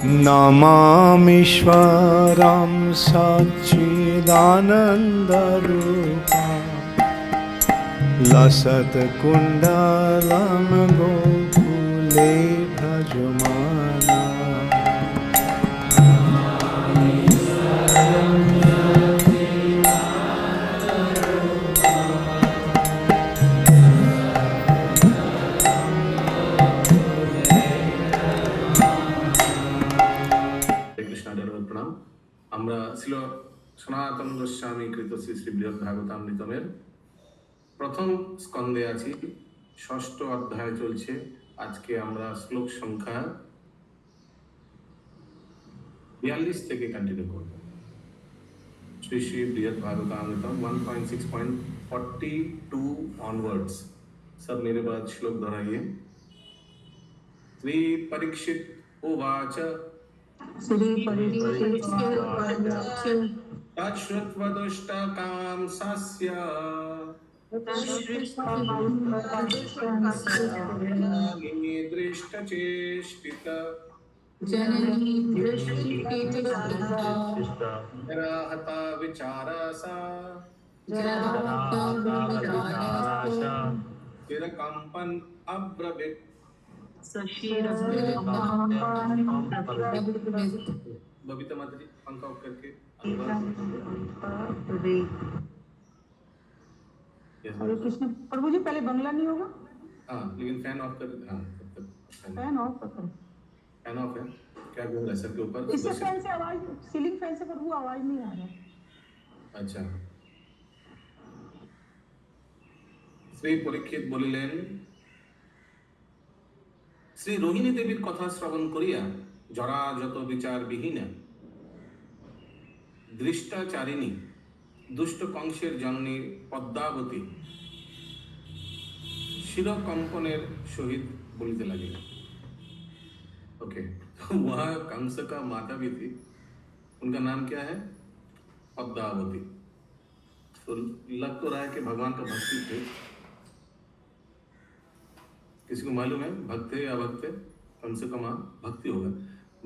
नमामीश्वरं सच्चिदानन्दरूपं लसत्कुण्डलं गोकुले भजमाना। প্রণাম। আমরা ছিল সনাতন গোস্বামী কৃত শ্রী শ্রী বৃহৎ ভাগবতামৃতমের প্রথম স্কন্ধে আছি, ষষ্ঠ অধ্যায় চলছে। আজকে আমরা শ্লোক সংখ্যা 42 থেকে কন্টিনিউ করব। শ্রী শ্রী বৃহৎ भागवतामृतम 1.6.42 ऑनवर्ड्स। सब मेरे बाद श्लोक दोहराइए। श्री परीक्षित उवाच तच्छ्रुत्वा दुष्टकांसस्य जननी दृष्टचेष्टिता जराहता विचारसा चिरकम्पन अब्रवीत्। बबीता माता जी पंखा ऑफ करके हरे कृष्ण। प्रभु जी पहले बंगला नहीं होगा? हाँ, लेकिन फैन ऑफ कर। हाँ, फैन ऑफ करो। फैन ऑफ है क्या? घूम रहा है सर के ऊपर? इससे फैन से आवाज, सीलिंग फैन से प्रभु आवाज नहीं आ रहा। अच्छा। श्री परीक्षित বলিলেন, শ্রী রোহিণী দেবীর কথা শ্রবণ করিয়া জরাজত বিচারবিহীনা দৃষ্টাচারিণী দুষ্ট কংসের জননী পদ্মাবতী শিরকম্পনের सहित बोलते लगे। ओके, तो वह कंस का माता भी थी, उनका नाम क्या है? पद्मावती। तो लग तो रहा है कि भगवान का भक्ति थे। किसी को मालूम है भक्त है या भक्त है? कम से कम भक्ति होगा।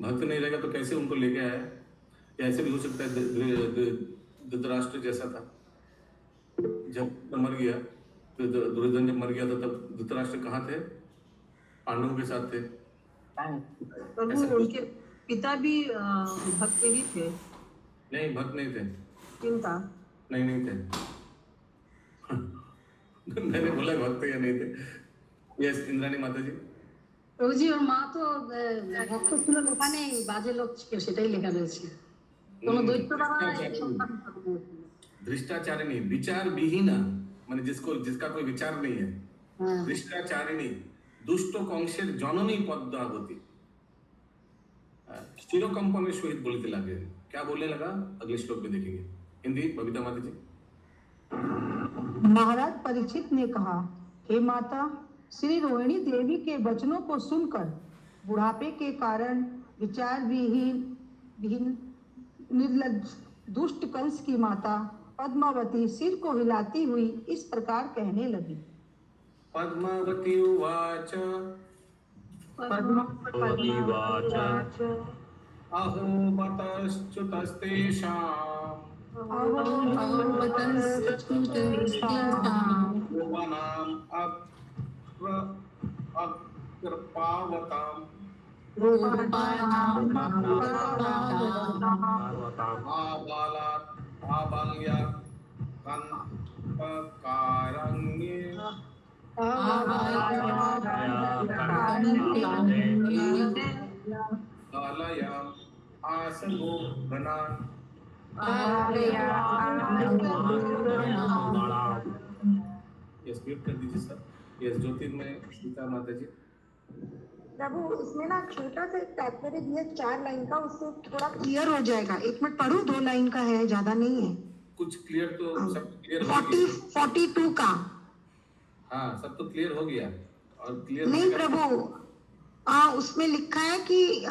भक्त नहीं रहेगा तो कैसे उनको लेके आया? या ऐसे भी हो सकता है धृतराष्ट्र जैसा था, जब मर गया, दुर्योधन जब मर गया था तब धृतराष्ट्र कहाँ थे? पांडवों के साथ थे। उनके पिता भी भक्त ही थे। नहीं, भक्त नहीं थे। चिंता नहीं थे। मैंने बोला भक्त या नहीं थे। यस, इंद्राणी माता जी। প্রভুজি ওর মা তো ভক্ত ছিল, ওখানে বাজে লোক ছিল, সেটাই লেখা রয়েছে। কোন দৈত্য দ্বারা दृष्टाचारिणी विचार विहीना, माने जिसका कोई विचार नहीं है। दृष्टाचारिणी दुष्ट कंसेर जननी पद्मावती चिरकंपনের सहित बोलते लगे। क्या बोलने लगा अगले श्लोक में देखेंगे। हिंदी बबीता माता जी। महाराज परीक्षित ने कहा, हे माता, श्री रोहिणी देवी के वचनों को सुनकर बुढ़ापे के कारण विचार विहीन निर्लज्ज दुष्ट कंस की माता पद्मावती सिर को हिलाती हुई इस प्रकार कहने लगी। पद्मावती उवाच अहो मतश्च्युतस्तेषाम् भुवनाम् अकृपावताम् आबाल्यात् कन्पकारण्ये आलयाम् आसगो गणान्। यस, म्यूट कर दीजिए सर। यस, ज्योतिर्मय सीता माता जी। प्रभु, इसमें ना छोटा सा तात्पर्य दिया 4 लाइन का, उससे थोड़ा क्लियर हो जाएगा। 1 मिनट पढ़ूं? 2 लाइन का है, ज्यादा नहीं है। कुछ क्लियर तो सब क्लियर हो 42 का। हाँ, सब तो क्लियर हो गया। और क्लियर नहीं प्रभु, उसमें लिखा है कि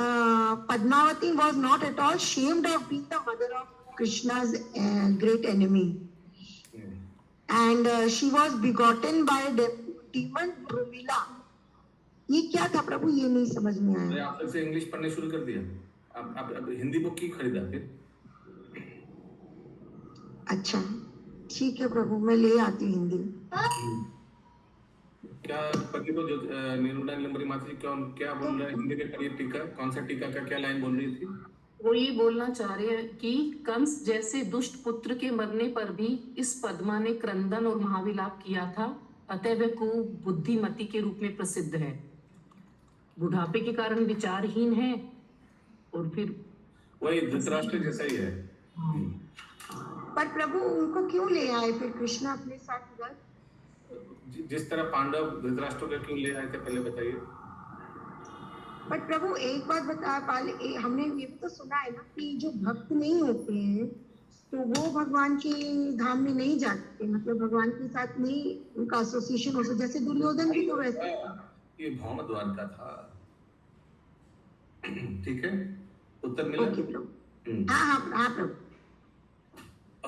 Padmavati was not at all ashamed of being the mother of Krishna's great enemy, and she was begotten by demon Drumila। ये क्या था प्रभु? ये नहीं समझ में आया। आप फिर से इंग्लिश पढ़ने शुरू कर दिया? अब हिंदी बुक की खरीदा फिर? अच्छा ठीक है प्रभु, मैं ले आती हूँ हिंदी। क्या पति को जो निर्मला नीलमणि माता जी क्या बोल रहे हैं हिंदी में? पढ़िए टीका, कौन सा टीका का क्या लाइन बोल रही थी? वो ये बोलना चाह रहे हैं कि कंस जैसे दुष्ट पुत्र के मरने पर भी इस पद्मा ने क्रंदन और महाविलाप किया था, अतः वह कुबुद्धिमती के रूप में प्रसिद्ध है। बुढ़ापे के कारण विचारहीन है और फिर वही धृतराष्ट्र जैसा ही है। पर प्रभु उनको क्यों ले आए फिर कृष्णा अपने साथ उधर? जिस तरह पांडव धृतराष्ट्र को क्यों ले आए थे पहले बताइए। बट प्रभु एक बात बता, पहले हमने ये भी तो सुना है ना कि जो भक्त नहीं होते हैं तो वो भगवान के धाम में नहीं जाते, मतलब भगवान के साथ नहीं उनका एसोसिएशन हो सकता, जैसे दुर्योधन भी तो वैसे। ये भौम द्वार का था। ठीक है, उत्तर मिला? ओके प्रभु। हाँ प्रभु।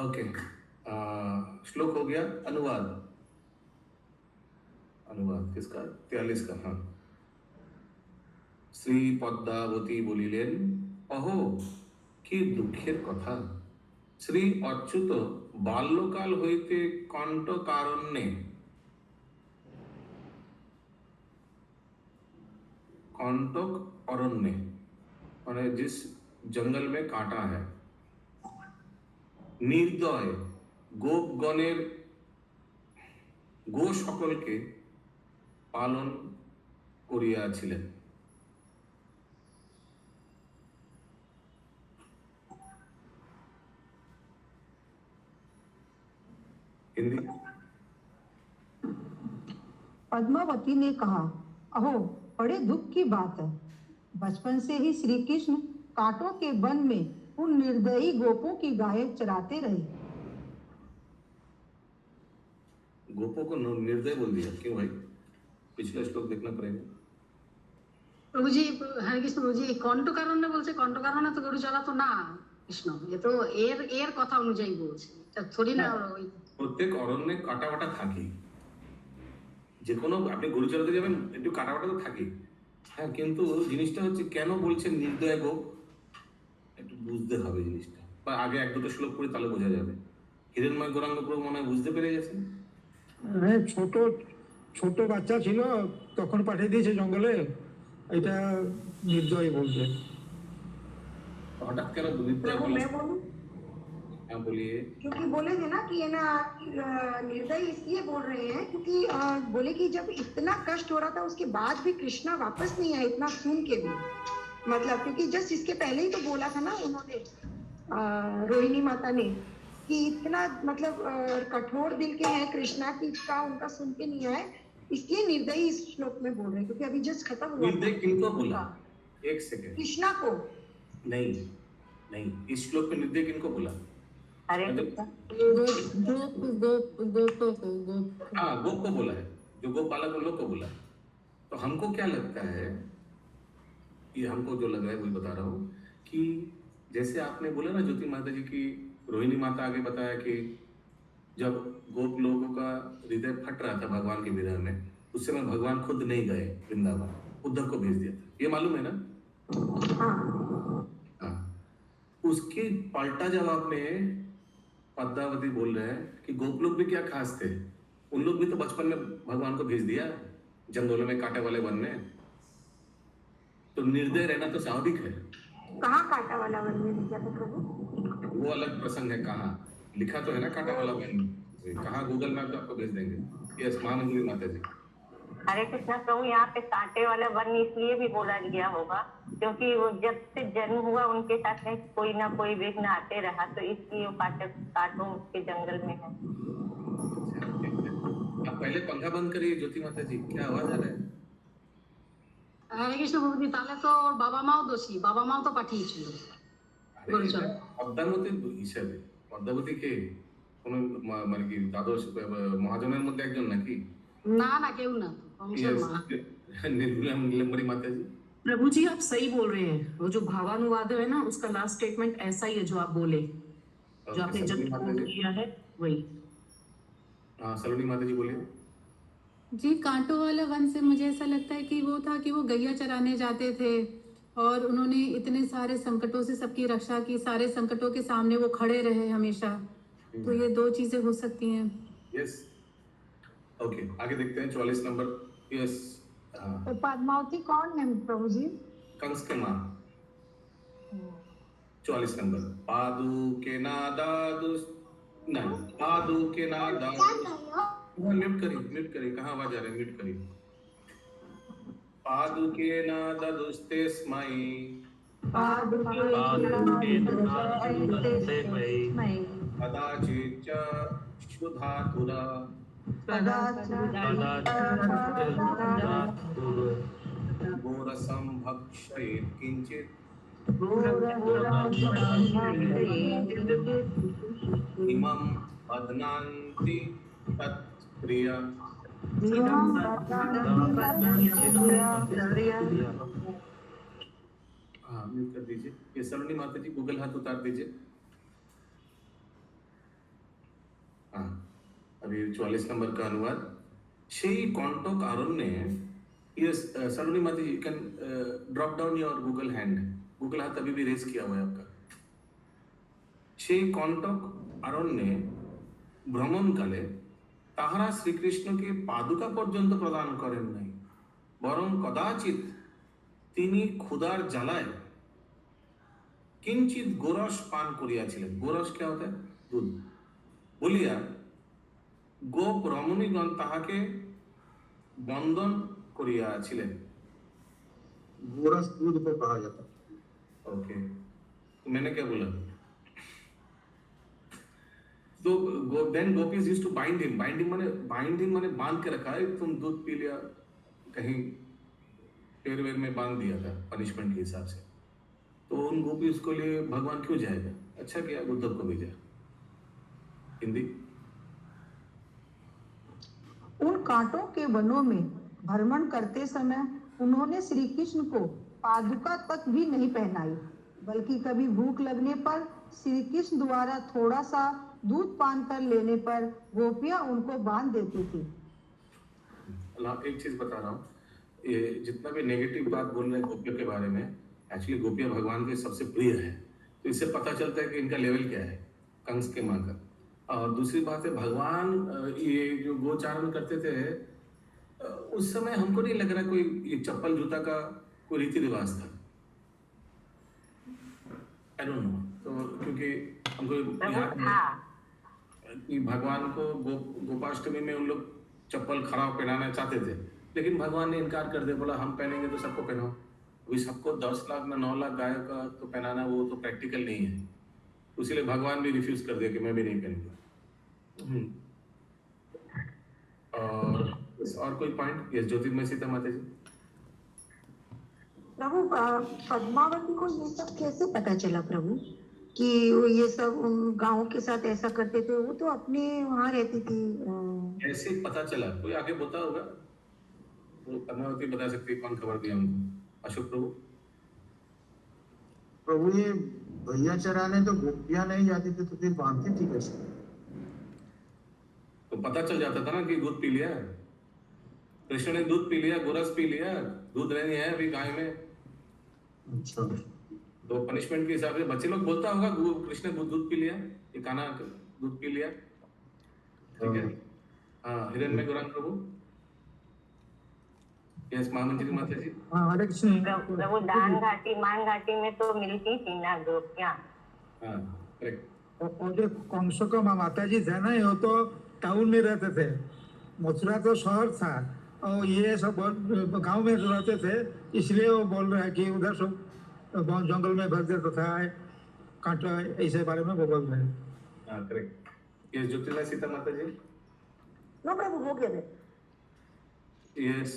ओके, श्लोक हो गया। अनुवाद किसका? 43 का। हाँ, শ্রী পদ্মাবতী বলিলেন, অহো কি দুঃখের কথা, শ্রী অচ্যুত বাল্যকাল হইতে কণ্টকারণ্যে कंटक अरण्य माने जिस जंगल में कांटा है, निर्दय गोपगणेर गो सकल के पालन करियाছিলেন। हिंदी। पद्मावती ने कहा, अहो बड़े दुख की बात है, बचपन से ही श्री कृष्ण कांटों के वन में उन निर्दयी गोपों की गायें चराते रहे। गोपों को निर्दय बोल दिया क्यों भाई? पिछला श्लोक देखना पड़ेगा। प्रभु जी, हरे कृष्ण प्रभु जी, কণ্টকারণ্যে বলছে, কণ্টকারণ্যে তো গরু চালাতো না কৃষ্ণ, এ তো এর কথা অনুযায়ী বলছে, এটা থোড়ি না। প্রত্যেক অরণ্যে কাটাবাটা থাকে, যে কোনো আপনি গরু চালাতে যাবেন একটু কাটাবাটা তো থাকে। হ্যাঁ, কিন্তু জিনিসটা হচ্ছে কেন বলছেন নির্দয় গোপ, একটু বুঝতে হবে জিনিসটা, বা আগে এক দুটো শ্লোক পড়ে তাহলে বোঝা যাবে। হিরণ্ময় গৌরাঙ্গ প্রভু মনে হয় বুঝতে পেরে গেছেন। হ্যাঁ, ছোট বাচ্চা ছিল তখন পাঠিয়ে দিয়েছে জঙ্গলে, এটা নির্দয় বলছে। হঠাৎ কেন নির্দয় प्रभु বলা? मैं बोलूं? हाँ बोलिए। क्योंकि बोले थे ना कि है ना निर्दय इसलिए बोल रहे हैं क्योंकि बोले कि जब इतना कष्ट हो रहा था उसके बाद भी कृष्णा वापस नहीं आया, इतना सुन के भी, मतलब क्योंकि जस्ट इसके पहले ही तो बोला था ना उन्होंने, रोहिणी माता ने, कि इतना मतलब कठोर दिल के हैं कृष्णा की, इसका उनका सुन के नहीं आए, इसलिए निर्दयी इस श्लोक में बोल रहे हैं, क्योंकि अभी जस्ट खत्म हुआ। निर्दय किनको बोला? एक सेकंड। कृष्णा को नहीं, इस श्लोक में निर्दय किनको बोला? अरे गोप को बोला है, जो गोपालक उन लोग को बोला। तो हमको क्या लगता है, ये हमको जो लग रहा है वही बता रहा हूँ, कि जैसे आपने बोला ना ज्योति माता जी की, रोहिणी माता आगे बताया कि जब गोप लोगों का हृदय फट रहा था भगवान के विरह में, उस समय भगवान खुद नहीं गए वृंदावन, उद्धव को भेज दिया था, ये मालूम है ना? हाँ, उसके पलटा जवाब में पद्मावती बोल रहे हैं कि गोप लोग भी क्या खास थे, उन लोग भी तो बचपन में भगवान को भेज दिया जंगलों में कांटे वाले वन में, तो निर्दय रहना तो स्वाभाविक है। कहाँ कांटा वाला वन में भेजा था प्रभु? वो अलग प्रसंग है, कहाँ लिखा तो है ना कांटा वाला वन, कहाँ गूगल मैप तो आपको भेज देंगे। यस, महामंगली माता जी। हरे कृष्णा प्रभु, यहाँ पे कांटे वाला वन इसलिए भी बोला गया होगा क्योंकि वो जब से जन्म हुआ उनके साथ में कोई ना कोई विघ्न आते रहा, तो इसलिए वो कांटों के जंगल में है। आप पहले पंखा बंद करिए ज्योति माता जी, क्या आवाज आ रहा है? হরে কৃষ্ণ প্রভু जी, তাহলে তো ওর বাবা মাও দোষী, বাবা মাও তো পাঠিয়েছিল গরু চালাতে। পদ্মাবতীর হিসাবে, পদ্মাবতী কে কোন মানে কি দ্বাদশ মহাজনের মধ্যে একজন নাকি? না না, কেউ না, কংসের মা। निर्मला नीलमणि माता जी। प्रभु जी आप सही बोल रहे हैं, वो जो भावानुवाद है ना, उसका लास्ट स्टेटमेंट ऐसा ही है जो आप बोले, जो आपने जब किया है वही। हाँ, सलोनी माता जी बोलिए। जी, कांटों वाला वन से मुझे ऐसा लगता है कि वो था कि वो गैया चराने जाते थे, और उन्होंने इतने सारे संकटों से सबकी रक्षा की, सारे संकटों के सामने वो खड़े रहे हमेशा। तो ये दो चीजें हो सकती हैं। यस, ओके, आगे देखते हैं 44 नंबर। यस, तो पद्मावती कौन है प्रभु जी? कंस के माँ। 44 नंबर। पादु के नादादुस, नहीं, पादु के म्यूट करिए, कहाँ आवाज आ रही है, म्यूट करिए। पादु के नादादुस्ते स्मयी कदाचिच्च क्षुधातुरा गोरसं भक्षयेत् किंचित् इमं अध्नान्ति तत्प्रिया। हाँ, म्यूट कर दीजिए। ये सलोनी माता जी गूगल हाथ उतार दीजिए। हाँ, अभी 44 नंबर का अनुवाद। शेई कॉन्टोक आरण्य। यस, सलोनी माता ji, can drop down your Google hand. Google हाथ अभी भी रेज किया हुआ है आपका। शेई कॉन्टोक आरण्य भ्रमण काले ताहारा श्रीकृष्ण के पादुका पर्यंत प्रदान करें नहीं, बरং कदाचित তিনি ক্ষুধার জ্বালায় কিঞ্চিত গোরস পান করিয়াছিলেন। গোরস क्या होता है? दूध। বলিয়া গোপ রমণীগণ তাহাকে বন্দন করিয়াছিলেন। गोरस दूध को कहा जाता है। ओके, तो मैंने क्या बोला? तो देन गोपीज used to bind him. Bind him माने बांध के रखा है। तुम दूध पी लिया, कहीं पैर वेर में बांध दिया था पनिशमेंट के हिसाब से। तो उन गोपीज को लिए भगवान क्यों जाएगा? अच्छा किया उद्धव को भेजा। हिंदी। उन कांटों के वनों में भ्रमण करते समय उन्होंने श्री कृष्ण को पादुका तक भी नहीं पहनाई, बल्कि कभी भूख लगने पर श्री कृष्ण द्वारा थोड़ा सा दूध पान कर लेने पर गोपियां उनको बांध देती थी। एक चीज बता रहा हूँ, ये जितना भी नेगेटिव बात बोल रहे हैं गोपियों के बारे में, एक्चुअली गोपियां भगवान के सबसे प्रिय है। तो इससे पता चलता है कि इनका लेवल क्या है कंस के माँ का। और दूसरी बात है, भगवान ये जो गोचारण करते थे उस समय हमको नहीं लग रहा कोई ये चप्पल जूता का कोई रीति रिवाज था। I don't know. तो क्योंकि हमको याद है कि भगवान को गोपाष्टमी में उन लोग चप्पल खराब पहनाना चाहते थे, लेकिन भगवान ने इनकार कर दिया, बोला हम पहनेंगे तो सबको पहनाओ। अभी सबको 10 लाख ना 9 लाख गायों का तो पहनाना वो तो प्रैक्टिकल नहीं है। इसीलिए भगवान भी रिफ्यूज कर दिया कि मैं भी नहीं पहनूंगा। और कोई पॉइंट? यस, ज्योतिर्मय सीता माता जी। प्रभु, पद्मावती को ये सब कैसे पता चला प्रभु कि वो ये सब उन गाँव के साथ ऐसा करते थे? वो तो अपने वहाँ रहती थी। कैसे पता चला? कोई आगे बोता होगा, वो पद्मावती बता सकती है। कौन खबर दिया उनको? अशोक प्रभु। प्रभु, ये भैया चराने तो गोपियां नहीं जाती थी, तो फिर बांधती थी कैसे? तो पता चल जाता था ना कि दूध पी लिया, कृष्ण ने दूध पी लिया, गोरस पी लिया, दूध नहीं है अभी गाय में। अच्छा, तो पनिशमेंट के हिसाब से बच्चे लोग बोलता होगा कृष्ण ने दूध पी लिया, ये कान्हा दूध पी लिया। ठीक है। हाँ, हिरण्मय गौरांग प्रभु। यस, महामंत्री माता जी। हाँ, हरे कृष्ण प्रभु, दान घाटी मान घाटी में तो मिलती थी ना गोपियां। हाँ, करेक्ट। और जो कंसों का माता जी थे ना, ये तो टाउन में रहते थे। मथुरा तो शहर था और ये सब गांव में रहते थे, इसलिए वो बोल रहे हैं कि उधर सब जंगल में भर देता था, कांटा, ऐसे बारे में वो बोल रहे हैं। हाँ, करेक्ट। यस, ज्योतिर्मय सीता माता जी। नो प्रभु, हो गया। यस,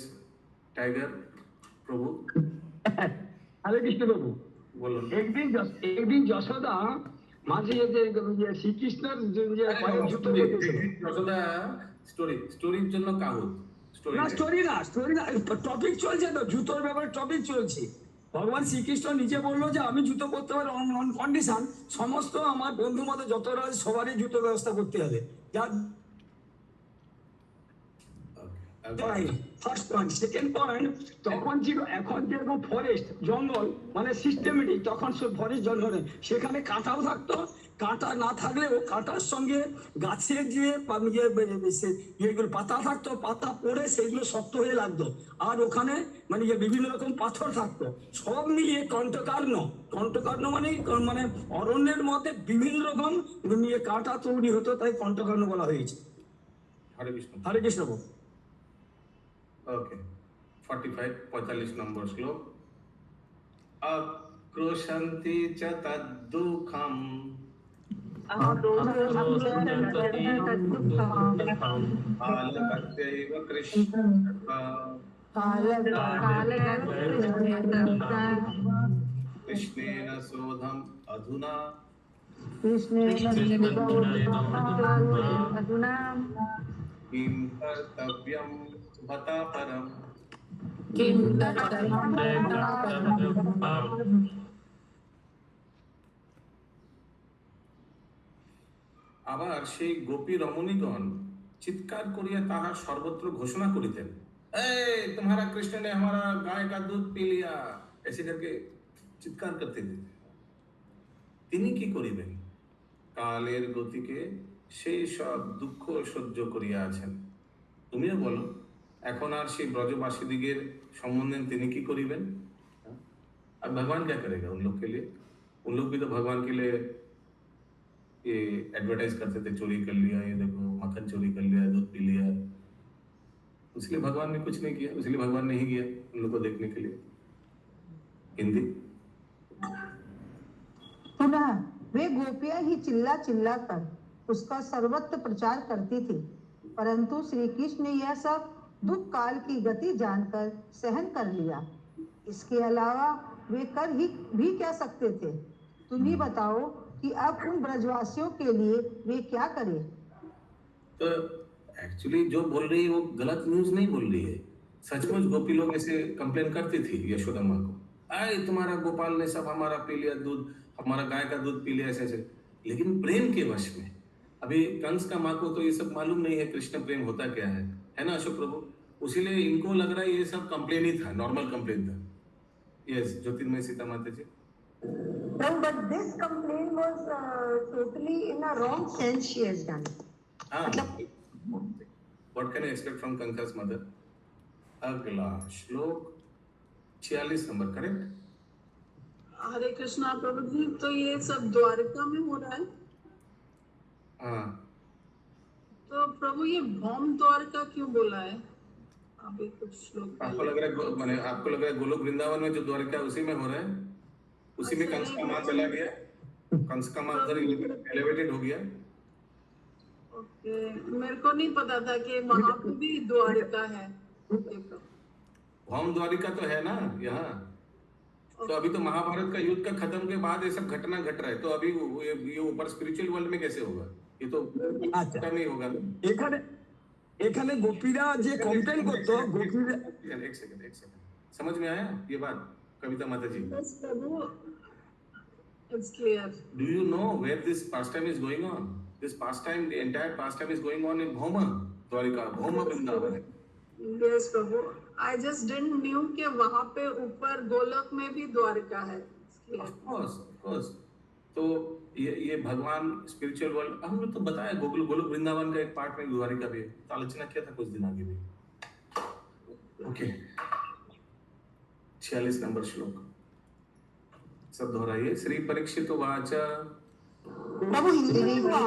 टाइगर प्रभु। हरे कृष्ण प्रभु। बोलो। एक दिन যশোদা মাঝে যে শ্রীকৃষ্ণের যে পায়ে জুতো পরেছিল। যশোদা স্টোরির জন্য কাগজ। স্টোরি না টপিক চলছে তো, জুতোর ব্যাপারে টপিক চলছে। ভগবান শ্রীকৃষ্ণ নিজে বললো যে আমি জুতো পরতে পারি অন কন্ডিশন সমস্ত আমার বন্ধু মতো যতরা সবারই জুতো ব্যবস্থা করতে হবে। First point. সেকেন্ড পয়েন্ট, তখন ছিল, এখন যেরকম ফরেস্ট জঙ্গল মানে সিস্টেমেটিক, তখন সব ফরেস্ট জঙ্গলে সেখানে কাঁটাও থাকতো, কাঁটা না থাকলেও কাঁটার সঙ্গে গাছের যে ইয়েগুলো পাতা থাকতো, পাতা পড়ে সেগুলো শক্ত হয়ে লাগতো, আর ওখানে মানে বিভিন্ন রকম পাথর থাকতো, সব মিলিয়ে কণ্টকারণ্য। কণ্টকারণ্য মানে অরণ্যের মধ্যে বিভিন্ন রকম কাঁটা তৈরি হতো, তাই কণ্টকারণ্য বলা হয়েছে। हरे कृष्ण। हरे कृष्ण। ओके 45 नंबर श्लोक। अक्रोशन्ति च तद्दुःखम् कालगत्यैव कृष्ण कृष्णेन सोधम् अधुना किं कर्तव्यं बता परम्। আবার সেই গোপী রমণীগণ চিৎকার করিয়া তাহার সর্বত্র ঘোষণা করিতেন, এই तुम्हारा कृष्ण ने हमारा गाय का दूध पी लिया, ऐसे करके চিৎকার করতে দিতেন। তিনি কি করিবেন? কালের গতিকে সেই সব দুঃখ সহ্য করিয়া আছেন। তুমিও বলো, এখন আর সেই ব্রজবাসীদিগের সম্বন্ধে তিনি কি করিবেন? अब भगवान क्या करेगा उन लोग के लिए? उन लोग भी तो भगवान के लिए ये एडवर्टाइज करते थे, चोरी कर लिया, ये देखो मक्खन चोरी कर लिया, दूध पी लिया। इसलिए भगवान ने कुछ नहीं किया, इसलिए भगवान नहीं गया उन लोग को देखने के लिए। हिंदी। पुनः वे गोपियां ही चिल्ला चिल्ला कर उसका सर्वत्र प्रचार करती थी, परंतु श्री कृष्ण ने यह सब दुख काल की गति जानकर सहन कर लिया। इसके अलावा वे कर ही भी क्या सकते थे? तुम ही बताओ कि अब उन ब्रजवासियों के लिए वे क्या करें? तो एक्चुअली जो बोल रही है वो गलत न्यूज नहीं बोल रही है। सचमुच गोपी लोग ऐसे कंप्लेन करती थी यशोदा माँ को, आए तुम्हारा गोपाल ने सब हमारा पी लिया दूध, हमारा गाय का दूध पी लिया, ऐसे ऐसे। लेकिन प्रेम के वश में, अभी कंस का माँ को तो ये सब मालूम नहीं है कृष्ण प्रेम होता क्या है ना अशोक प्रभु? उसीलिए इनको लग रहा है ये सब कंप्लेन ही था, नॉर्मल कंप्लेन था। यस ज्योतिर्मय सीता माता जी। No, but this complaint was totally in a wrong sense she has done. What can I expect from Kanka's mother? अगला श्लोक 46 नंबर, करेक्ट? हरे कृष्णा प्रभु जी, तो ये सब द्वारका में हो रहा है? हाँ। तो प्रभु ये भौम द्वारका क्यों बोला है? अभी कुछ श्लोक आपको लग रहा है आपको लग रहा है गोलोक वृंदावन में जो द्वारका उसी में हो रहा है, उसी में कंस का माँ चला गया, कंस का माँ उधर एलिवेटेड हो गया। ओके, मेरे को नहीं पता था कि वहाँ पे भी द्वारका है। भौम द्वारिका तो है ना यहाँ। तो अभी तो महाभारत का युद्ध का खत्म के बाद ये सब घटना घट रहा है, तो अभी ये ऊपर स्पिरिचुअल वर्ल्ड में कैसे होगा? ये तो अच्छा नहीं होगा ना। এখানে গোপীরা যে কমপ্লেন করতো, গোপীরা एक सेकंड समझ में आया ये बात कविता माता जी? Yes, Prabhu. It's clear. Do you know where this pastime is going on? This pastime, the entire pastime is going on in Bhoma Dwarika, Bhoma Vrindavan. Yes, Prabhu. I just didn't knew कि वहाँ पे ऊपर गोलोक में भी द्वारका है। Of course. तो ये भगवान स्पिरिचुअल वर्ल्ड, हमने तो बताया गोलोक वृंदावन का एक पार्ट में द्वारिका भी है, तो आलोचना किया था कुछ दिन आगे भी। ओके 46 नंबर श्लोक सब दोहराइए। श्री परीक्षित वाच। प्रभु हिंदी नहीं हुआ।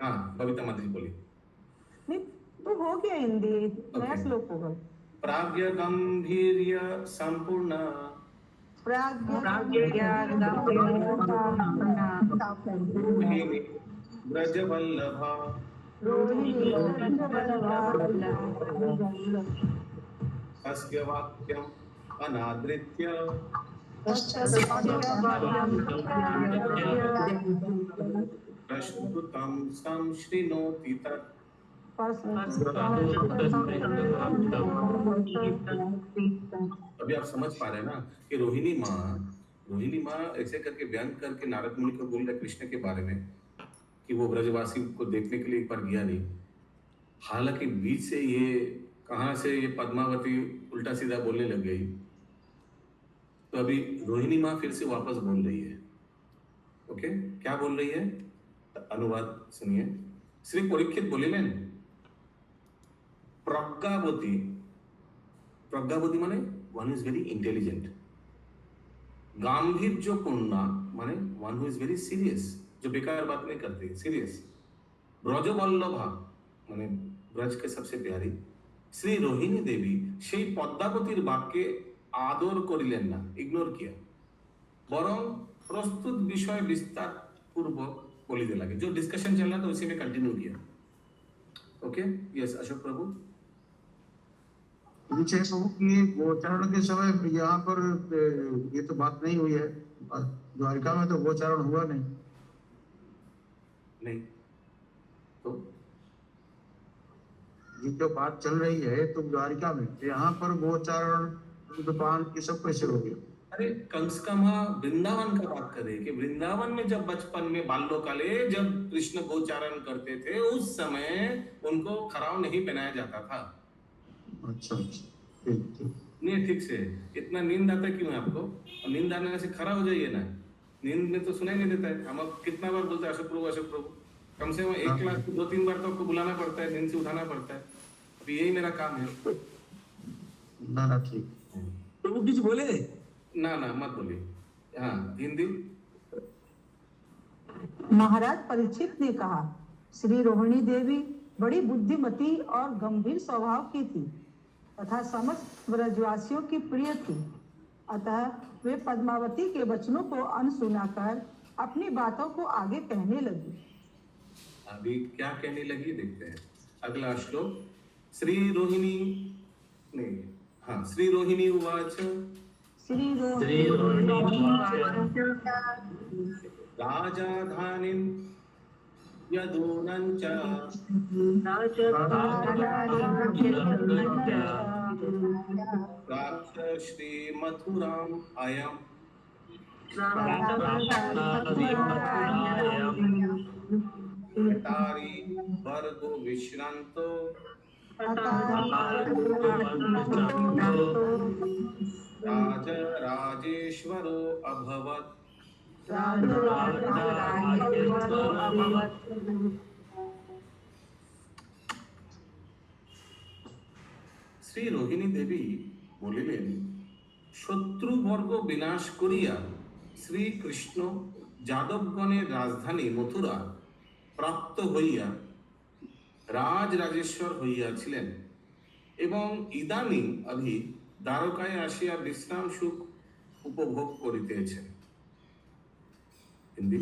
हाँ कविता माता जी बोलिए। नहीं तो हो गया हिंदी, नया श्लोक होगा। प्राज्ञ गंभीर्य संपूर्ण ब्रज वल्लभा तस्य वाक्यम् अनादृत्य प्रश्नुतं संशृणोति तत्। अभी आप समझ पा रहे हैं ना कि रोहिणी माँ ऐसे करके व्यंग करके नारद मुनि को बोल रहा कृष्ण के बारे में कि वो ब्रजवासी को देखने के लिए एक बार गया नहीं, हालांकि बीच से ये कहाँ से ये पद्मावती उल्टा सीधा बोलने लग गई, तो अभी रोहिणी माँ फिर से वापस बोल रही है। ओके, क्या बोल रही है? अनुवाद सुनिए। श्री परीक्षित बोलिलेन, प्रज्ञावती, प्रज्ञावती माने वन इज वेरी इंटेलिजेंट, गांभीर्यपूर्ण माने one who is very serious, जो बेकार बात नहीं करते, सीरियस। ब्रजवल्लभा माने ब्रज के सबसे प्यारी श्री रोहिणी देवी সেই পদ্মাবতীর বাক্যে আদর করিলেন না, ইগনোর किया, বরং प्रस्तुत विषय विस्तार पूर्वक बोलिते लगे। जो डिस्कशन चल रहा था उसी में कंटिन्यू किया। ओके, यस अशोक प्रभु। विजय प्रभु की गोचारण के समय यहाँ पर ये तो बात नहीं हुई है, द्वारिका में तो गोचारण हुआ नहीं। तो ये जो बात चल रही है तो द्वारिका में, यहाँ पर गोचारण दुकान ये सब कैसे हो गया? अरे कंस का माँ वृंदावन का बात करे कि वृंदावन में जब बचपन में बाल्यकाले जब कृष्ण गोचारण करते थे उस समय उनको खराव नहीं पहनाया जाता था। अच्छा नहीं, ठीक से। इतना नींद आता क्यों है आपको? नींद आने से खरा हो जाइए ना। नींद में तो सुनाई नहीं देता है। हम अब कितना बार बोलते हैं अशोक प्रभु, अशोक प्रभु। कम से कम एक क्लास 2-3 बार तो आपको बुलाना पड़ता है, नींद से उठाना पड़ता है। अभी यही मेरा काम है ना। ठीक प्रभु कुछ बोले ना, मत बोलिए। हाँ, हिंदी। महाराज परीक्षित ने कहा, श्री रोहिणी देवी बड़ी बुद्धिमती और गंभीर स्वभाव की थी तथा समस्त ब्रजवासियों की प्रिय थी। अतः वे पद्मावती के वचनों को अनसुना कर अपनी बातों को आगे कहने लगी। अभी क्या कहने लगी देखते हैं। अगला श्लोक। श्री रोहिणी उवाच, राजा धानिं यदूनं च प्राप्त श्री मथुराम अयम् तारी वर्गो विश्रांतो राजेश्वरो अभवत्। श्री रोहिणी देवी बोलिलेन, शत्रुवर्ग विनाश करिया श्री कृष्ण যাদবগণের রাজধানী মথুরা প্রাপ্ত হইয়া রাজরাজেশ্বর হইয়াছিলেন এবং ইদানীং অভি দ্বারকায় আসিয়া বিশ্রাম সুখ উপভোগ করিতেছেন। हिंदी।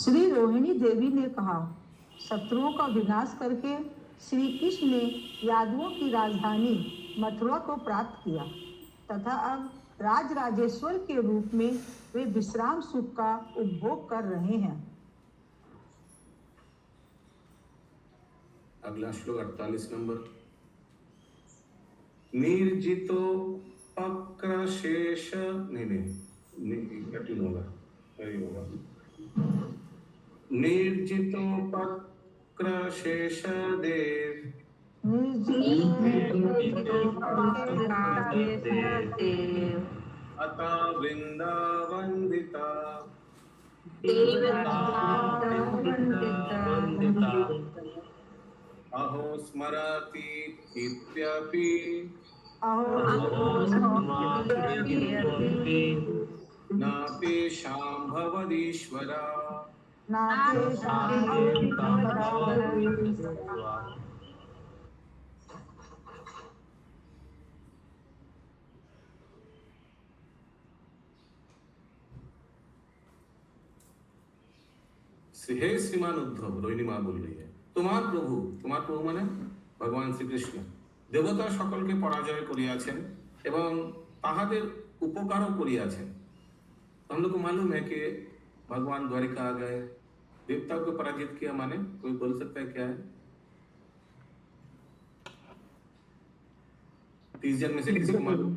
श्री रोहिणी देवी ने कहा, शत्रुओं का विनाश करके श्री कृष्ण ने यादवों की राजधानी मथुरा को प्राप्त किया तथा अब राजराजेश्वर के रूप में वे विश्राम सुख का उपभोग कर रहे हैं। अगला श्लोक 48 नंबर। निर्जितो पक्रशेष नहीं कठिन होगा, सही होगा। निर्जितो पक्रशेष देव अता वृंदावंदिता अहो स्मरति इत्यपि नापेषां भवदीश्वरा। हे श्रीमान उद्धव, रोहिणी माँ बोल रही है, তোমার প্রভু মানে ভগবান শ্রীকৃষ্ণ দেবতা সকলকে পরাজয় করিয়াছেন এবং তাহাদের উপকারও করিয়াছেন। हम लोग को मालूम है कि भगवान द्वारिका आ गए, देवताओं को पराजित किया, माने कोई बोल सकता है क्या है? 30 जन में से किसी को मालूम?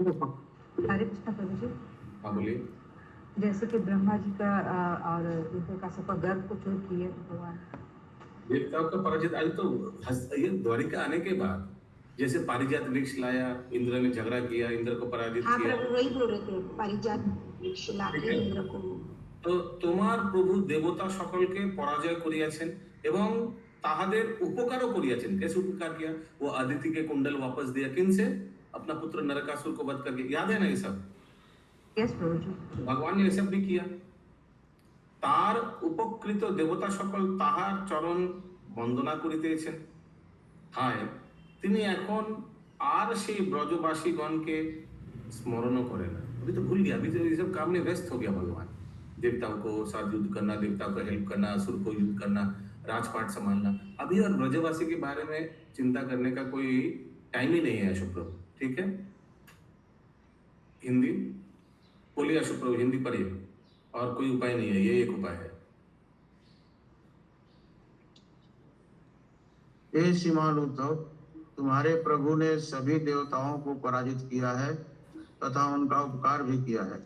हरे कृष्ण प्रभु जी। हाँ बोलिए। जैसे कि ब्रह्मा जी का और का सबका गर्भ को चोर किए भगवान। देवताओं का पराजित आज तो ये द्वारिका आने के बाद जैसे पारिजात वृक्ष लाया, इंद्र ने झगड़ा किया, इंद्र को पराजित हाँ किया। प्रभु वही बोल रहे थे, पारिजात वृक्ष लाके इंद्र को। तो তোমার প্রভু দেবতা সকলকে পরাজয় করিয়াছেন এবং তাহাদের উপকারও করিয়াছেন। कैसे उपकार किया? वो अदिति के कुंडल वापस दिया, किनसे? अपना पुत्र नरकासुर को वध करके। याद है ना ये सब? यस प्रभु जी। भगवान ने ये सब भी किया। তার উপকৃত দেবতা সকল তাহার চরণ বন্দনা করিতেছেন। হায় তিনি এখন আর সেই ব্রজবাसीगणকে स्मरण करे ना। अभी तो भूल गया, अभी तो ये सब काम में व्यस्त हो गया भगवान। देवताओं को साथ युद्ध करना, देवताओं को हेल्प करना, असुर को युद्ध करना, राजपाट संभालना, अभी और ब्रजवासी के बारे में चिंता करने का कोई टाइम ही नहीं है अशोक प्रभु। ठीक है, हिंदी बोलिए अशोक प्रभु, हिंदी पढ़िए। और कोई उपाय नहीं है, ये एक उपाय है। हे श्रीमान उद्धव, तुम्हारे प्रभु ने सभी देवताओं को पराजित किया है तथा उनका उपकार भी किया है,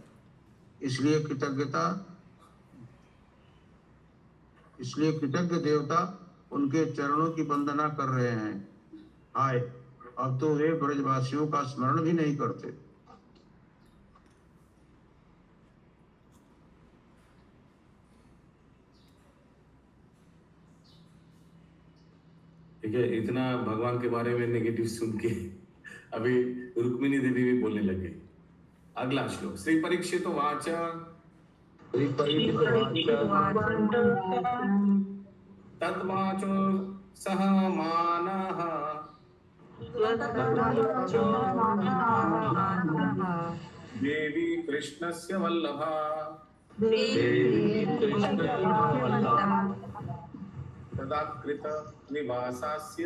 इसलिए कृतज्ञ देवता उनके चरणों की वंदना कर रहे हैं। हाय अब तो वे ब्रजवासियों का स्मरण भी नहीं करते। ठीक है, इतना भगवान के बारे में नेगेटिव सुन के अभी रुक्मिणी देवी भी बोलने लगे। अगला श्लोक, श्री परीक्षित वाच तद्वाचो सह मानः देवी कृष्णस्य वल्लभा तदा कृत निवासास्य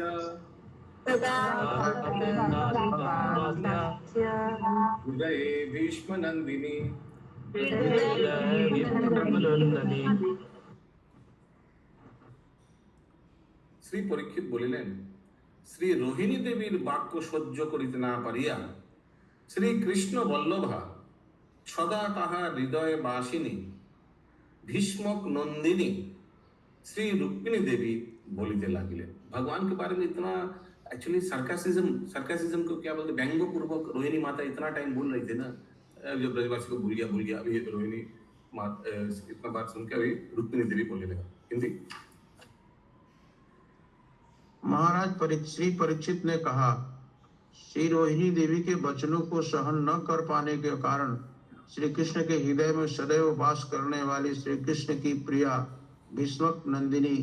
हृदये भीष्म नंदिनी। শ্রী পরীক্ষিত বলিলেন, শ্রী রোহিণী দেবীর বাক্য সহ্য করিতে না পারিয়া শ্রী কৃষ্ণ বল্লভা সদা তাহার হৃদয়ে বাসিনী भीष्मक नंदिनी श्री रुक्मिणी देवी बोलिते लागिले। भगवान के बारे में इतना एक्चुअली सरकासिज्म को क्या बोलते, व्यंग पूर्वक रोहिणी माता इतना टाइम बोल रही थी ना, जब ब्रजवासी को भूल गया। अभी रोहिणी माता इतना बात सुन के अभी रुक्मिणी देवी बोलने लगा। हिंदी, महाराज श्री परीक्षित ने कहा, श्री रोहिणी देवी के वचनों को सहन न कर पाने के कारण श्री कृष्ण के हृदय में सदैव वास करने वाली श्री कृष्ण की प्रिया भीष्मक नंदिनी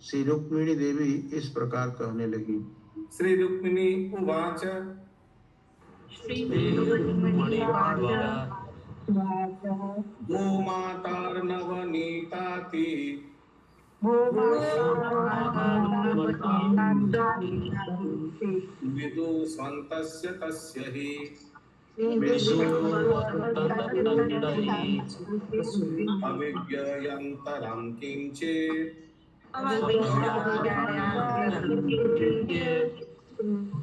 श्री रुक्मिणी देवी इस प्रकार कहने लगी। श्री रुक्मिणी उवाच गोमातार्नवनीताति विदुषन्तस्य तस्य हि अविज्ञयन्तरं किञ्चित्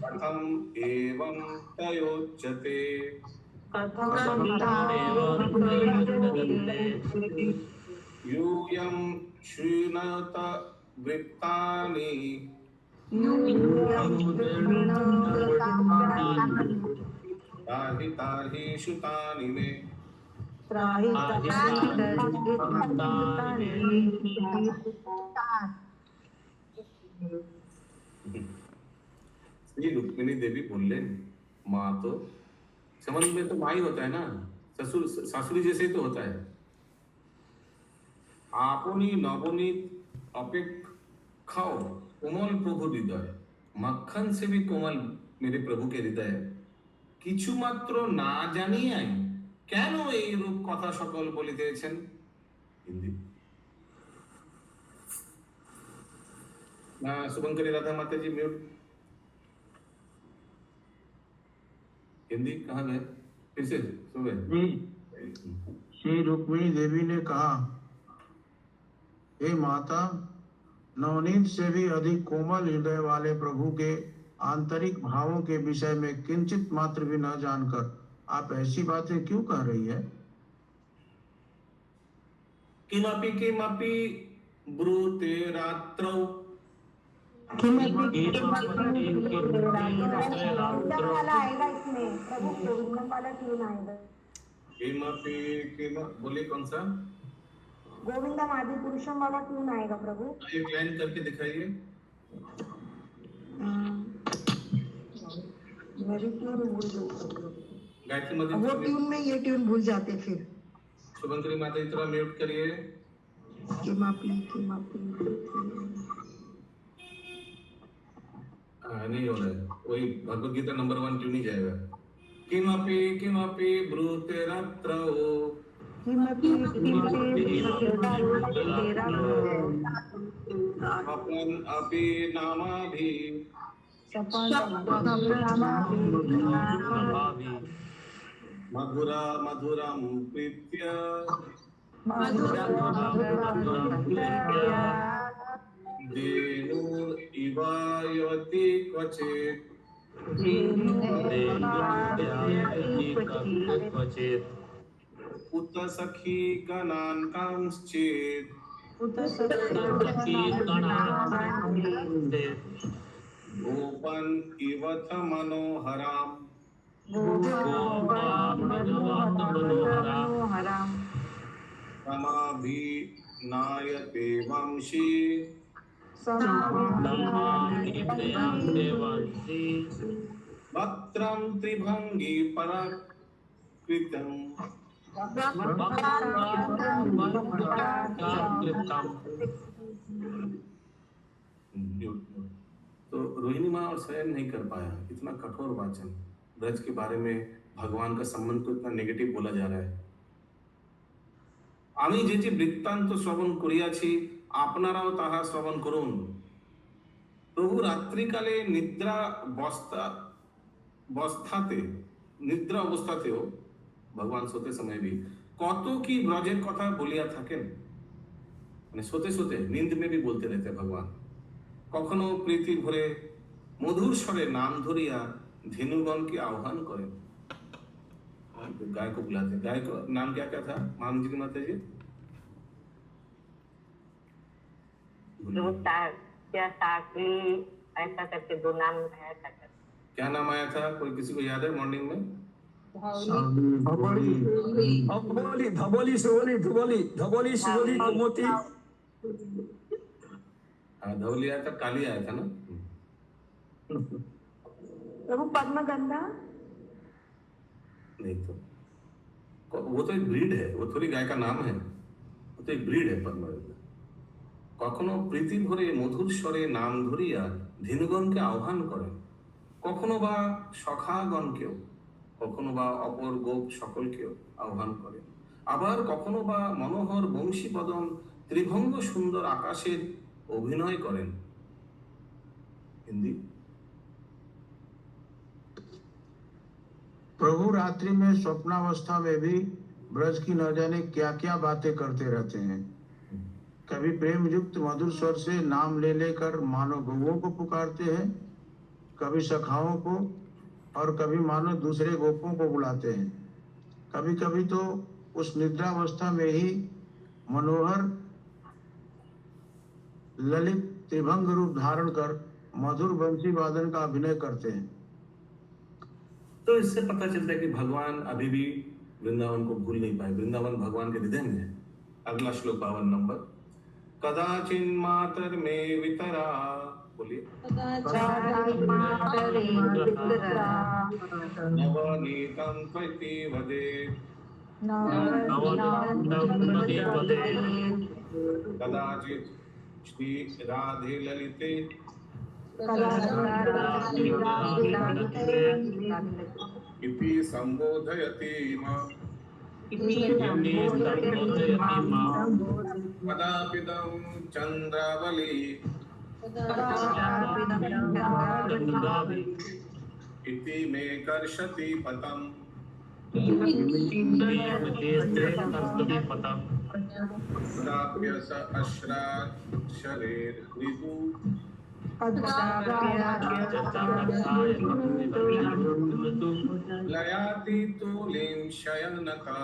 कथम एवं तयोच्यते। यूयं शृणोत वृत्तानि ताहि श्रुतानि मे। श्री रुक्मिणी देवी बोले, माँ तो संबंध में तो माँ ही होता है ना, ससुर सासुरी जैसे ही तो होता है। आपनी नवनीत अपेक्षाओ कोमल प्रभु हृदय, मक्खन से भी कोमल मेरे प्रभु के हृदय। किछु मात्र ना जानियाई কেন এই রূপ কথা সকল বলিতেছেন। হিন্দি, ना शुभंकरी राधा माता जी म्यूट। हिंदी कहाँ गए, फिर से सुबह। श्री रुक्मिणी देवी ने कहा, हे माता, नवनीत से भी अधिक कोमल हृदय वाले प्रभु के आंतरिक भावों के विषय में किंचित मात्र भी न जानकर आप ऐसी बातें क्यों कह रही है। किमपि किमपि ब्रूते रात्रौ गोविंदम वाला आएगा इसमें, प्रभु गोविंदम वाला ट्यून आएगा। बोलिए कौन सा? गोविंदम आदि पुरुषम वाला ट्यून आएगा प्रभु। एक लाइन करके दिखाइए। मेरी ट्यून भूल गई, गायत्री माता वो ट्यून में ये ट्यून भूल जाते फिर। शुभंकरी माता जी थोड़ा म्यूट करिए। नहीं हो रहा है, वही भगवत गीता नंबर 1 ट्यून ही जाएगा। किमपि किमपि ब्रूते रत्रो अपन अपि नामाभि मधुरा मधुरं प्रीत्य धेनुरिवायवति क्वचित् उत सखी गणान् कांश्चित् गोपन् इवथ मनोहराम् समाभिनायते वंशी वक्त्रं त्रिभंगी पराकृतम् तो रोहिणी माँ और स्वयं नहीं कर पाया, इतना कठोर वाचन ब्रज के बारे में, भगवान का संबंध को इतना नेगेटिव बोला जा रहा है। আমি যেটি বৃত্তান্ত শ্রবণ করিয়াছি আপনারাও তাহা শ্রবণ করুন। প্রভু রাত্রিকালে নিদ্রা অবস্থাতেও ভগবান सोते समय भी কত কি ব্রজের কথা বলিয়া থাকেন, মানে सोते सोते नींद में भी बोलते रहते भगवान। কখনো প্রীতি ভরে মধুর স্বরে নাম ধরিয়া धेनुगणকে আহ্বান করেন। गाय को बुलाते, गाय को नाम क्या क्या था मान जी की माता जी? ऐसा करके 2 नाम आया था। क्या नाम आया था, कोई किसी को याद है मॉर्निंग में? धबोली शिवली कुमति। हाँ धवली आया था, काली आया था ना। प्रभु पद्मगंधा नहीं तो वो तो एक ब्रीड है, वो थोड़ी गाय का नाम है, वो तो एक ब्रीड है पद्मगंधा। কখনো প্রীতি ভরে মধুর স্বরে নাম ধরিয়া ধীনগণকে আহ্বান করেন, কখনো বা সখাগণকেও, কখনো বা অপর গোপ সকলকেও আহ্বান করেন, আবার কখনো বা মনোহর বংশী বদন ত্রিভঙ্গ সুন্দর আকাশের অভিনয় করেন। हिंदी। प्रभु रात्रि में स्वप्नावस्था में भी ब्रज की न जाने क्या क्या बातें करते रहते हैं। कभी प्रेम युक्त मधुर स्वर से नाम ले लेकर मानो गौओं को पुकारते हैं, कभी सखाओं को, और कभी मानो दूसरे गोपों को बुलाते हैं। कभी कभी तो उस निद्रावस्था में ही मनोहर ललित त्रिभंग रूप धारण कर मधुर बंसी वादन का अभिनय करते हैं। तो इससे पता चलता है कि भगवान अभी भी वृंदावन को भूल नहीं पाए, वृंदावन भगवान के हृदय में है। अगला श्लोक 52 नंबर। कदाचिन मातर में वितरा, बोलिए। नवनीतं त्वति वदे, कदाचित श्री राधे ललिते इति संबोधयति मां, कदापिदं चंद्रावली इति मे कर्षति पतम्, प्राप्यस अश्रात् शरीर ऋतु लयाति तूलिं शयनका,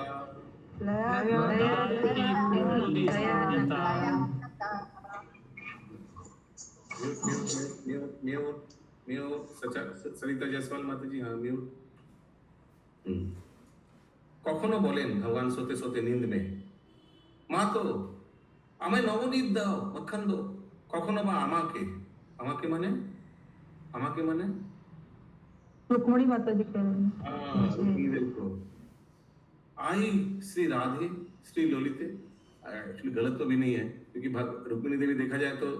সরিতা জয়সওয়াল মাতাজি, হ্যাঁ মিউট। কখনো বলেন ভগবান সোতে সোতে নীন্দ মে, মা তো আমায় নবনীত দাও, মক্খান দো। কখনো বা আমাকে, আমাকে মানে, আমাকে মানে रुक्मणी माता जी कह रहे हैं। रुक्मिणी देवी को आई श्री राधे श्री ललिते। एक्चुअली गलत तो भी नहीं है, क्योंकि रुक्मिणी देवी देखा जाए तो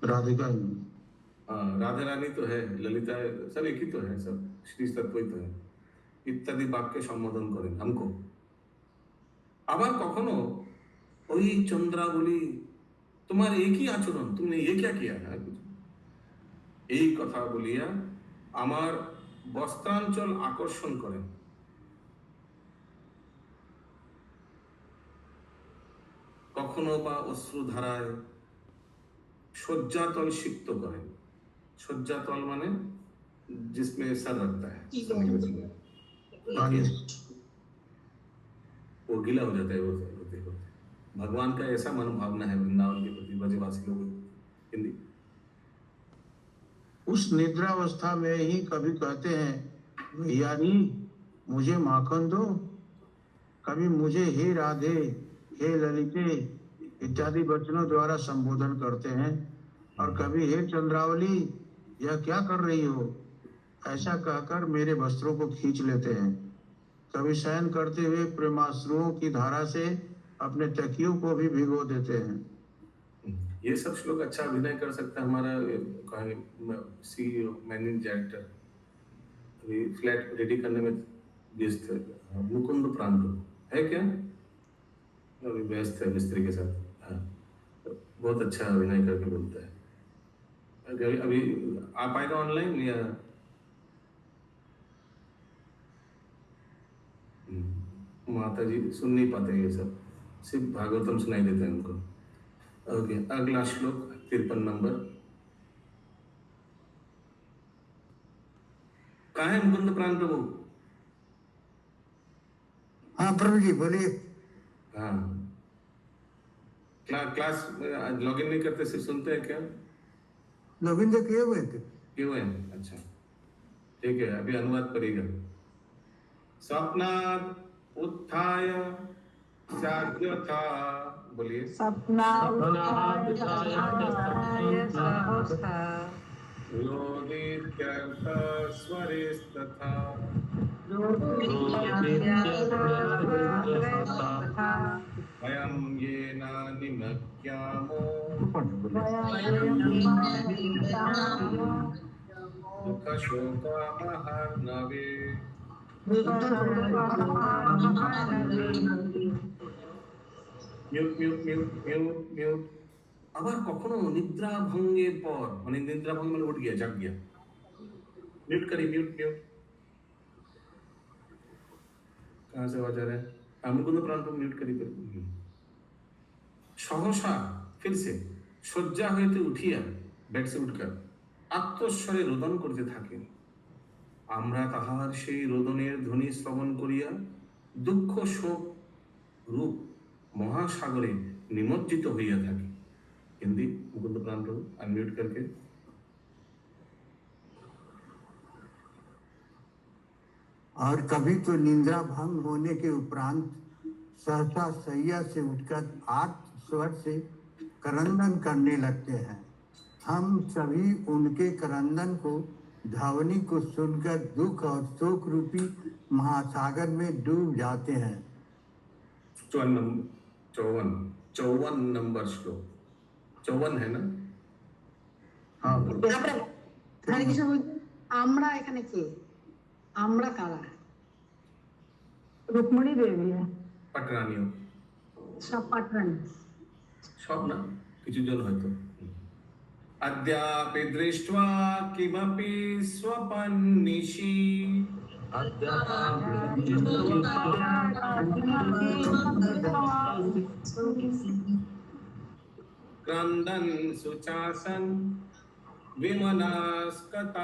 राधिका ही राधा रानी तो है, ललिता है, सब एक ही तो है, सब श्री तत्व ही तो है। इत्यादि वाक्य সম্বোধন করেন हमको। আবার কখনো ওই চন্দ্রাবলী তোমার একই আচরণ, তুমি ये क्या किया है, এই কথা বলিয়া আমার বস্ত্রাঞ্চল আকর্ষণ করেন। কখনো বা অশ্রুধারায় শয্যাতল সিক্ত করেন। শয্যাতল মানে जिसमें सर रखता है, वो गीला हो जाता है होते होते। भगवान का ऐसा मनोभावना है वृंदावन के प्रति ब्रजवासी लोगों की। हिंदी उस निद्रावस्था में ही कभी कहते हैं भैया जी मुझे माखन दो, कभी मुझे हे राधे हे ललिते इत्यादि वचनों द्वारा संबोधन करते हैं, और कभी हे चंद्रावली यह क्या कर रही हो ऐसा कहकर मेरे वस्त्रों को खींच लेते हैं। कभी शयन करते हुए प्रेमाश्रुओं की धारा से अपने तकियों को भी भिगो देते हैं। ये सब श्लोक अच्छा अभिनय कर सकता है हमारा सीईओ मैनेजिंग डायरेक्टर, अभी फ्लैट रेडी करने में व्यस्त है, मुकुंद प्रांत है क्या, अभी व्यस्त है मिस्त्री के साथ। हाँ, बहुत अच्छा अभिनय करके बोलता है। अभी आ पाएगा ऑनलाइन या माता जी सुन नहीं पाते ये सब, सिर्फ भागवतम सुनाई देते हैं उनको। ओके, अगला श्लोक 53 नंबर। कहाँ है मुकुंद प्राण प्रभु? हाँ प्रभु जी बोलिए। हाँ, क्लास लॉगिन नहीं करते, सिर्फ सुनते हैं क्या? लॉगिन तो किए हुए थे। क्यों है? अच्छा ठीक है, अभी अनुवाद करेगा। स्वप्नात् उत्थाय जाग्रथा, बोलिए। रोदित्यर्थ स्वरेस्तथा वयं येन निमग्यामो दुःखशोकमहर्नवे। म्यूट। আবার কখনো নিদ্রা ভঙ্গের পর, মানে নিদ্রা ভঙ্গ মানে উঠ গিয়া, জাগ গিয়া, म्यूट करिए, म्यूट। कहाँ से आवाज आ रहा है? मुकुंद प्राण को म्यूट करिए। सहसा फिर से শয্যা হইতে উঠিয়া, বেড से उठकर আত্মস্বরে রোদন করতে থাকেন। আমরা তাহার সেই রোদনের ধ্বনি শ্রবণ করিয়া দুঃখ শোক রূপ মহাসাগরে নিমজ্জিত হইয়া থাকি। हिंदी मुकुंद प्राण प्रभु अनम्यूट करके। और कभी तो निंद्रा भंग होने के उपरांत सहसा सैया से उठकर आर्त स्वर से करंदन करने लगते हैं। हम सभी उनके करंदन को, ध्वनि को सुनकर दुख और शोक रूपी महासागर में डूब जाते हैं। 54 नंबर श्लोक। 54 है ना? हाँ হরে কৃষ্ণ বলছে, আমরা এখানে কে, আমরা কারা? रुक्मणी देवी है। पटरानियों সব পাটরানি। সব না, কিছু জন হয়তো। अद्यापि दृष्ट्वा किमपि स्वपन्निशि क्रन्दन् सुचासन् विमनस्कतातुरा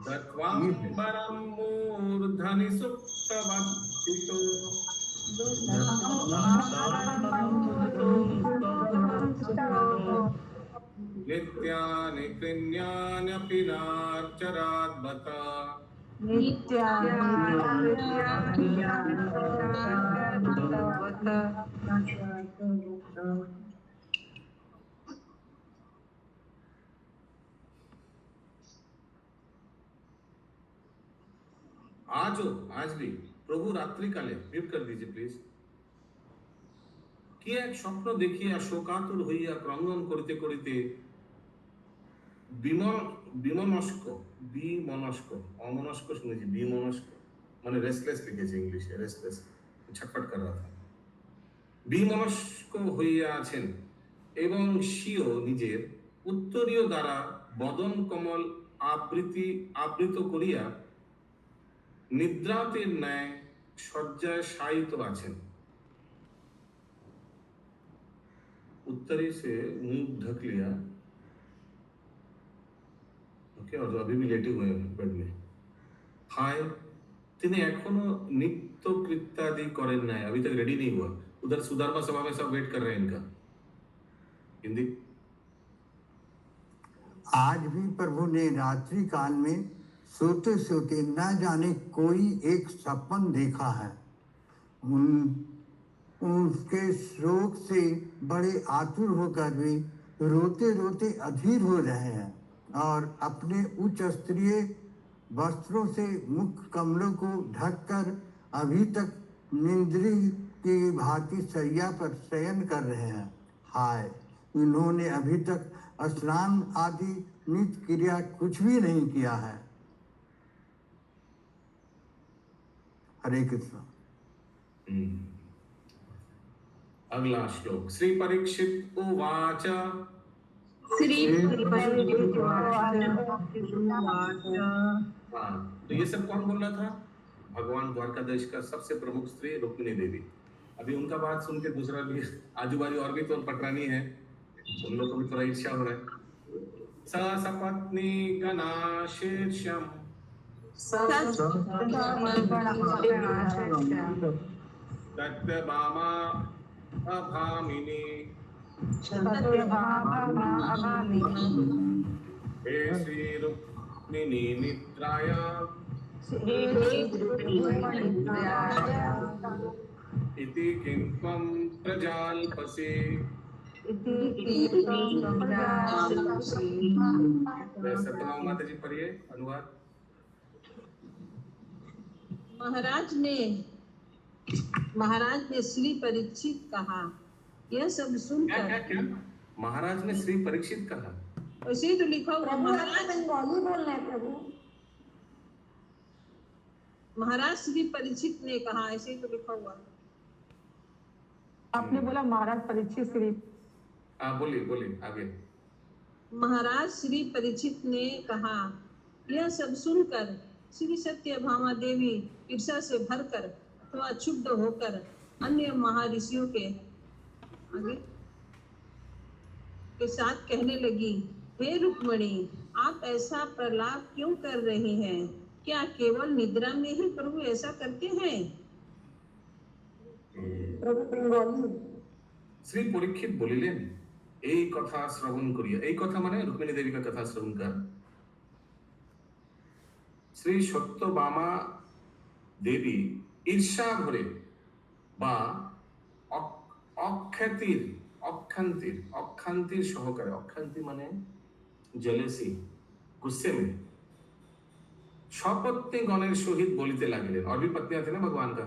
दत्वाम्बरं मूर्धनि सुप्तवत्थितो नित्यानि कृण्यान्यपि नार्चराद्बत आज भी प्रभु रात्रि काले म्यूट कर दीजिए प्लीज কি এক স্বপ্ন দেখিয়া শোকাতুর হইয়া ক্রন্দন করিতে করিতে বিমনস্ক অমনস্ক শুনেছি বিমনস্ক মানে রেস্টলেস লিখেছে ইংলিশে রেস্টলেস ছটফট कर रहा था বিমনস্ক হইয়া আছেন এবং স্বীয় নিজের উত্তরীয় দ্বারা বদন কমল আবৃত করিয়া নিদ্রাতের ন্যায় শয্যায় শায়িত আছেন उत्तरी से मुंह ढक लिया ओके और अभी भी लेटे हुए हैं बेड में हाय तिने एखोनो नित्य कृत्यादि करें नहीं अभी तक रेडी नहीं हुआ उधर सुधर्मा सभा में सब वेट कर रहे हैं इनका हिंदी आज भी प्रभु ने रात्रि काल में सोते सोते न जाने कोई एक सपन देखा है उसके शोक से बड़े आतुर होकर वे रोते रोते अधीर हो रहे हैं और अपने उच्च स्तरीय वस्त्रों से मुख कमलों को ढककर अभी तक निंद्री की भांति शैया पर शयन कर रहे हैं हाय इन्होंने अभी तक स्नान आदि नित्य क्रिया कुछ भी नहीं किया है हरे कृष्ण अगला श्लोक श्री परीक्षित उवाच तो ये सब कौन बोल रहा था भगवान द्वारकाधीश का सबसे प्रमुख स्त्री रुक्मिणी देवी अभी उनका बात सुन के दूसरा भी आजू बाजू और भी तो पटरानी है उन लोगों को भी थोड़ा ईर्ष्या हो रहा है स सपत्नी गणा शीर्षम तत्बामा अभामिनी हे श्री रुक्मिणी निद्राय इति किं त्वं प्रजाल्पसे सत्यभामा माता जी पढ़िए अनुवाद महाराज ने श्री परीक्षित कहा यह सब सुनकर क्या महाराज ने श्री परीक्षित कहा ऐसे ही तो लिखा हुआ बंगाली बोलना है प्रभु महाराज श्री परीक्षित ने कहा ऐसे ही तो लिखा हुआ आपने बोला महाराज परीक्षित श्री बोलिए बोलिए आगे महाराज श्री परीक्षित ने कहा यह सब सुनकर श्री सत्यभामा देवी ईर्ष्या से भरकर अथवा क्षुब्ध होकर अन्य महर्षियों के आगे के साथ कहने लगी हे रुक्मिणी आप ऐसा प्रलाप क्यों कर रहे हैं क्या केवल निद्रा में ही प्रभु ऐसा करते हैं प्रभु बंगाली श्री परीक्षित बोलिलेन এই কথা শ্রবণ করিয়া এই কথা মানে রুক্মিণী দেবীর কথা শ্রবণ কর শ্রী সত্যভামা দেবী ঈর্ষা ভরে বা অক্ষান্তির সহকারে অক্ষান্তি মানে জেলেসি गुस्से में सपत्नी गणेर सहित बोलिते लगिलेन और भी पत्नियां थी ना भगवान का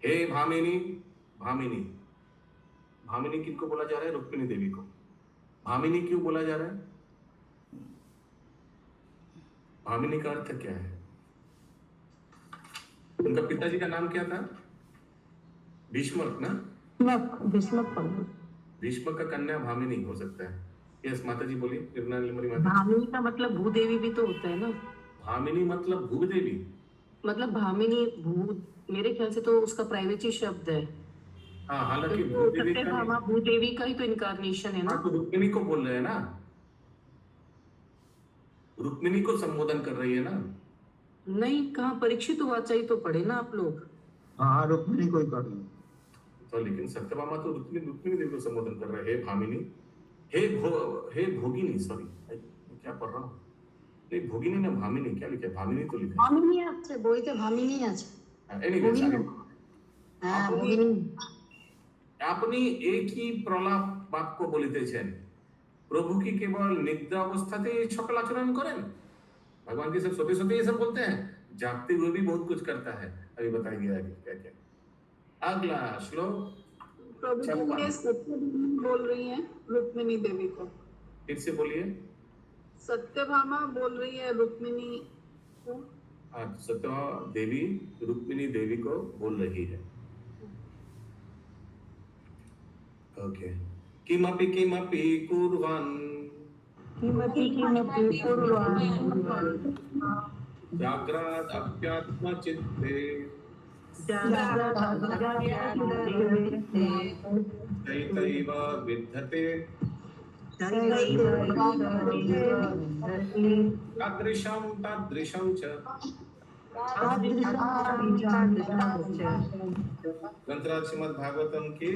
हे भामिनी भामिनी भामिनी किनको बोला जा रहा है रुक्मिणी देवी को भामिनी क्यों बोला जा रहा है भामिनी का अर्थ क्या है उनका पिताजी का नाम क्या था भीष्मक ना भीष्मक का कन्या भामिनी हो सकता है यस माता जी बोलिए निर्मला माता भामिनी का मतलब भूदेवी भी तो होता है ना भामिनी मतलब भूदेवी मतलब भामिनी भू मेरे ख्याल से तो उसका प्राइवेसी शब्द है हाँ हालांकि भूदेवी का ही तो इनकारनेशन है ना तो रुक्मिणी को बोल रहे हैं ना रुक्मिणी को संबोधन कर रही है ना नहीं, कहाँ परीक्षित उवाचाई तो पढ़े ना आप लोग। हाँ, रुक्मिणी कोई कर लो। तो लेकिन सत्यभामा तो रुक्मिणी देवी को संबोधन कर रहे हैं, हे भामिनी, हे भोगिनी, सॉरी क्या पढ़ रहा हूँ, नहीं भोगिनी ना भामिनी, क्या लिखा है, भामिनी तो लिखा है। ভামিনী আছে, বইতে ভামিনী আছে। Anyways, ভগিনী। হ্যাঁ, ভগিনী। আপনি একই প্রলাপ বাক্য বলিতেছেন, প্রভু কি কেবল নিদ্রা অবস্থাতে সকল আচরণ করেন? भगवान की सब सोते सोते ये सब बोलते हैं, जागते हुए भी बहुत कुछ करता है। अभी बताएंगे आगे क्या क्या। अगला श्लोक। प्रभु जी ये सत्यभामा बोल रही हैं रुक्मिणी देवी को। फिर से बोलिए। सत्यभामा बोल रही है रुक्मिणी को। सत्यभामा देवी रुक्मिणी देवी को बोल रही है। ओके। किमपि किमपि कुर्वन् जाग्रत् अप्यात्मचित्ते तैतैव विद्यते तादृशं तादृशं च ग्रंथराज श्रीमद् भागवतम की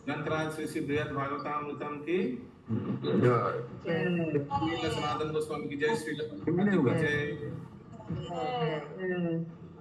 ग्रंथराज श्री बृहद भागवतामृतम की सनातन गोस्वामी की जय, श्री जय।